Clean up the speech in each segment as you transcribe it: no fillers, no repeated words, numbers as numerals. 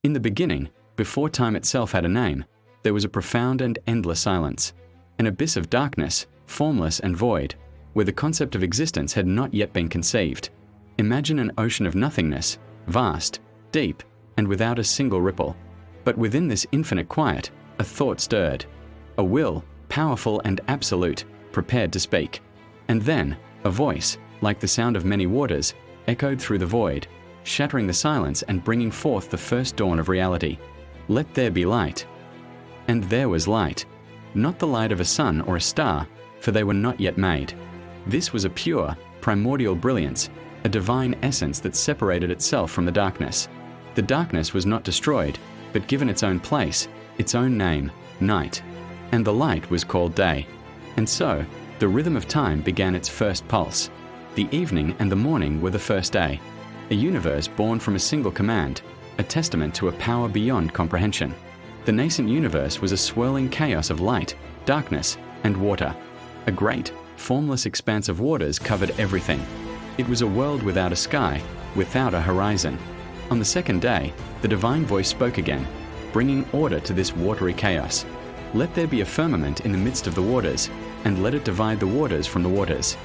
In the beginning, before time itself had a name, there was a profound and endless silence, an abyss of darkness, formless and void, where the concept of existence had not yet been conceived. Imagine an ocean of nothingness, vast, deep, and without a single ripple. But within this infinite quiet, a thought stirred. A will, powerful and absolute, prepared to speak. And then, a voice, like the sound of many waters, echoed through the void, shattering the silence and bringing forth the first dawn of reality. Let there be light. And there was light. Not the light of a sun or a star, for they were not yet made. This was a pure, primordial brilliance, a divine essence that separated itself from the darkness. The darkness was not destroyed, but given its own place, its own name, night. And the light was called day. And so, the rhythm of time began its first pulse. The evening and the morning were the first day. A universe born from a single command, a testament to a power beyond comprehension. The nascent universe was a swirling chaos of light, darkness, and water. A great, formless expanse of waters covered everything. It was a world without a sky, without a horizon. On the second day, the divine voice spoke again, bringing order to this watery chaos. Let there be a firmament in the midst of the waters, and let it divide the waters from the waters.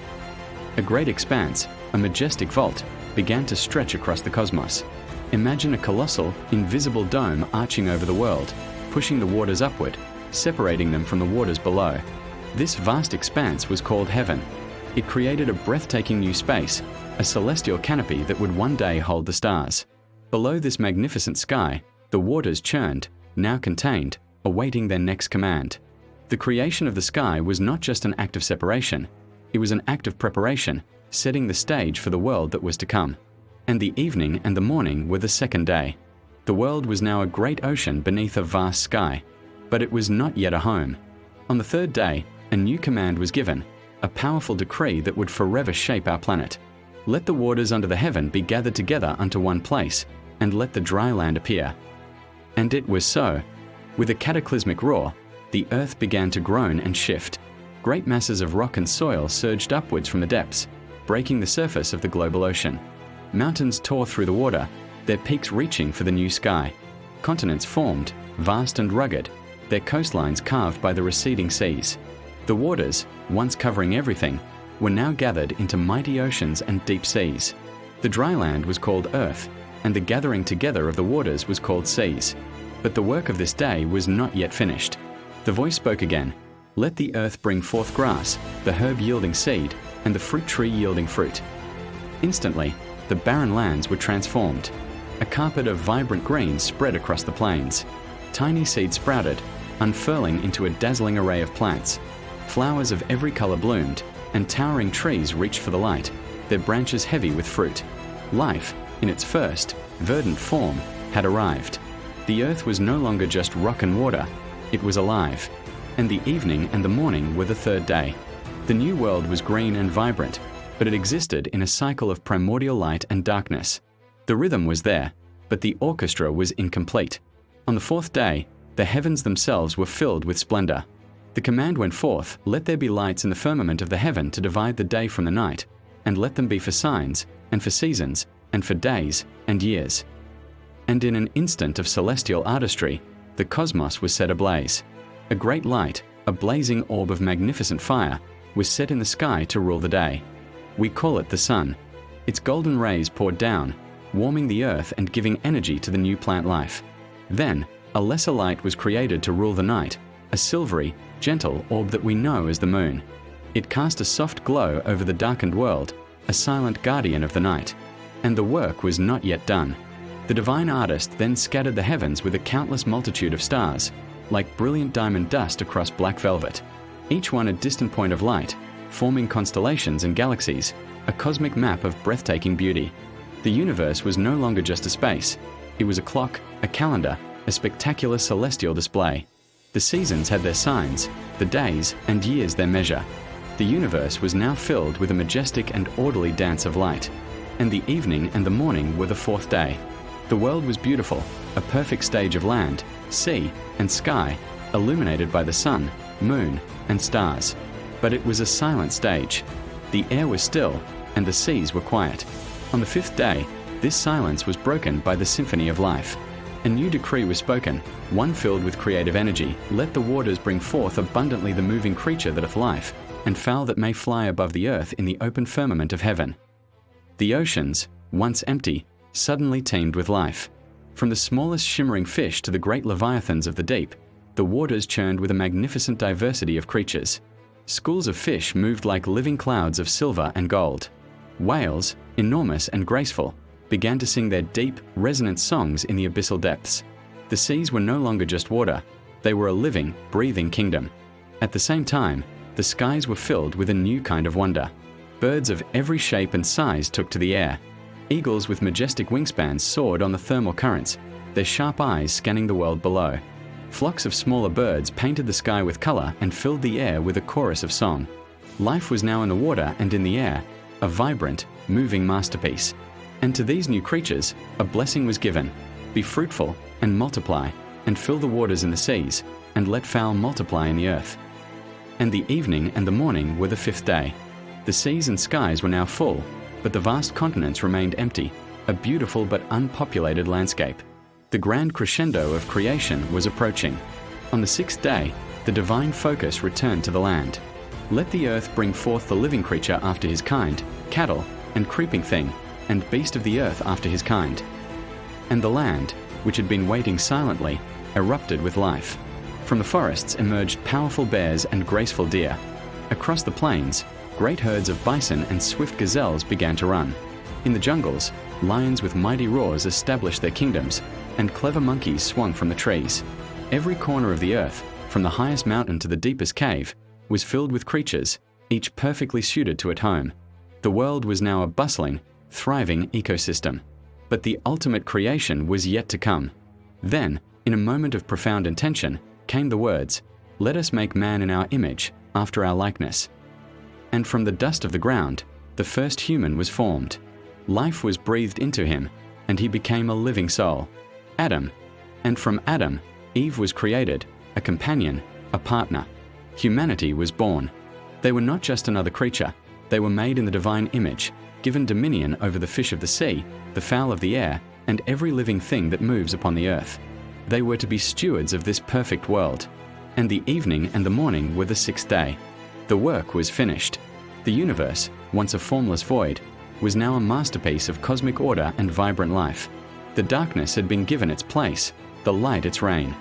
A great expanse, a majestic vault, began to stretch across the cosmos. Imagine a colossal, invisible dome arching over the world, pushing the waters upward, separating them from the waters below. This vast expanse was called heaven. It created a breathtaking new space, a celestial canopy that would one day hold the stars. Below this magnificent sky, the waters churned, now contained, awaiting their next command. The creation of the sky was not just an act of separation, it was an act of preparation, setting the stage for the world that was to come. And the evening and the morning were the second day. The world was now a great ocean beneath a vast sky, but it was not yet a home. On the third day, a new command was given, a powerful decree that would forever shape our planet. Let the waters under the heaven be gathered together unto one place, and let the dry land appear. And it was so. With a cataclysmic roar, the earth began to groan and shift. Great masses of rock and soil surged upwards from the depths, breaking the surface of the global ocean. Mountains tore through the water, their peaks reaching for the new sky. Continents formed, vast and rugged, their coastlines carved by the receding seas. The waters, once covering everything, were now gathered into mighty oceans and deep seas. The dry land was called earth, and the gathering together of the waters was called seas. But the work of this day was not yet finished. The voice spoke again, "Let the earth bring forth grass, the herb yielding seed, and the fruit tree yielding fruit." Instantly, the barren lands were transformed. A carpet of vibrant green spread across the plains. Tiny seeds sprouted, unfurling into a dazzling array of plants. Flowers of every color bloomed, and towering trees reached for the light, their branches heavy with fruit. Life, in its first, verdant form, had arrived. The earth was no longer just rock and water, it was alive. And the evening and the morning were the third day. The new world was green and vibrant, but it existed in a cycle of primordial light and darkness. The rhythm was there, but the orchestra was incomplete. On the fourth day, the heavens themselves were filled with splendor. The command went forth, "Let there be lights in the firmament of the heaven to divide the day from the night, and let them be for signs, and for seasons, and for days and years." And in an instant of celestial artistry, the cosmos was set ablaze. A great light, a blazing orb of magnificent fire, was set in the sky to rule the day. We call it the sun. Its golden rays poured down, warming the earth and giving energy to the new plant life. Then, a lesser light was created to rule the night, a silvery, gentle orb that we know as the moon. It cast a soft glow over the darkened world, a silent guardian of the night. And the work was not yet done. The divine artist then scattered the heavens with a countless multitude of stars, like brilliant diamond dust across black velvet, each one a distant point of light, forming constellations and galaxies, a cosmic map of breathtaking beauty. The universe was no longer just a space. It was a clock, a calendar, a spectacular celestial display. The seasons had their signs, the days and years their measure. The universe was now filled with a majestic and orderly dance of light. And the evening and the morning were the fourth day. The world was beautiful, a perfect stage of land, sea, and sky, illuminated by the sun, moon, and stars. But it was a silent stage. The air was still, and the seas were quiet. On the fifth day, this silence was broken by the symphony of life. A new decree was spoken, one filled with creative energy. Let the waters bring forth abundantly the moving creature that hath life, and fowl that may fly above the earth in the open firmament of heaven. The oceans, once empty, suddenly teemed with life. From the smallest shimmering fish to the great leviathans of the deep, the waters churned with a magnificent diversity of creatures. Schools of fish moved like living clouds of silver and gold. Whales, enormous and graceful, began to sing their deep, resonant songs in the abyssal depths. The seas were no longer just water, they were a living, breathing kingdom. At the same time, the skies were filled with a new kind of wonder. Birds of every shape and size took to the air. Eagles with majestic wingspans soared on the thermal currents, their sharp eyes scanning the world below. Flocks of smaller birds painted the sky with color and filled the air with a chorus of song. Life was now in the water and in the air, a vibrant, moving masterpiece. And to these new creatures, a blessing was given. Be fruitful and multiply, and fill the waters in the seas, and let fowl multiply in the earth. And the evening and the morning were the fifth day. The seas and skies were now full, but the vast continents remained empty, a beautiful but unpopulated landscape. The grand crescendo of creation was approaching. On the sixth day, the divine focus returned to the land. Let the earth bring forth the living creature after his kind, cattle, and creeping thing, and beast of the earth after his kind. And the land, which had been waiting silently, erupted with life. From the forests emerged powerful bears and graceful deer. Across the plains, great herds of bison and swift gazelles began to run. In the jungles, lions with mighty roars established their kingdoms, and clever monkeys swung from the trees. Every corner of the earth, from the highest mountain to the deepest cave, was filled with creatures, each perfectly suited to its home. The world was now a bustling, thriving ecosystem. But the ultimate creation was yet to come. Then, in a moment of profound intention, came the words, "Let us make man in our image, after our likeness." And from the dust of the ground, the first human was formed. Life was breathed into him, and he became a living soul, Adam. And from Adam, Eve was created, a companion, a partner. Humanity was born. They were not just another creature, they were made in the divine image, given dominion over the fish of the sea, the fowl of the air, and every living thing that moves upon the earth. They were to be stewards of this perfect world. And the evening and the morning were the sixth day. The work was finished. The universe, once a formless void, was now a masterpiece of cosmic order and vibrant life. The darkness had been given its place, the light its reign.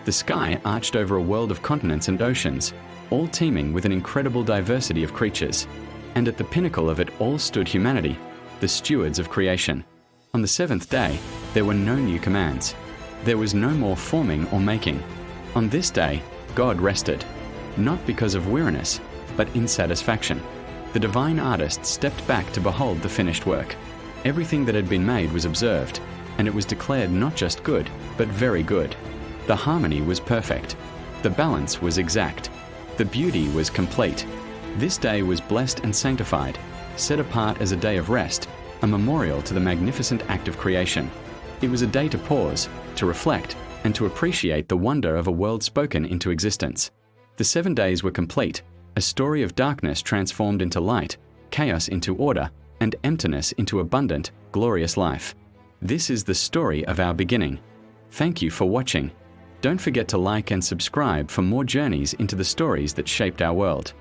The sky arched over a world of continents and oceans, all teeming with an incredible diversity of creatures. And at the pinnacle of it all stood humanity, the stewards of creation. On the seventh day, there were no new commands. There was no more forming or making. On this day, God rested, not because of weariness, but in satisfaction. The divine artist stepped back to behold the finished work. Everything that had been made was observed, and it was declared not just good, but very good. The harmony was perfect. The balance was exact. The beauty was complete. This day was blessed and sanctified, set apart as a day of rest, a memorial to the magnificent act of creation. It was a day to pause, to reflect, and to appreciate the wonder of a world spoken into existence. The 7 days were complete, a story of darkness transformed into light, chaos into order, and emptiness into abundant, glorious life. This is the story of our beginning. Thank you for watching. Don't forget to like and subscribe for more journeys into the stories that shaped our world.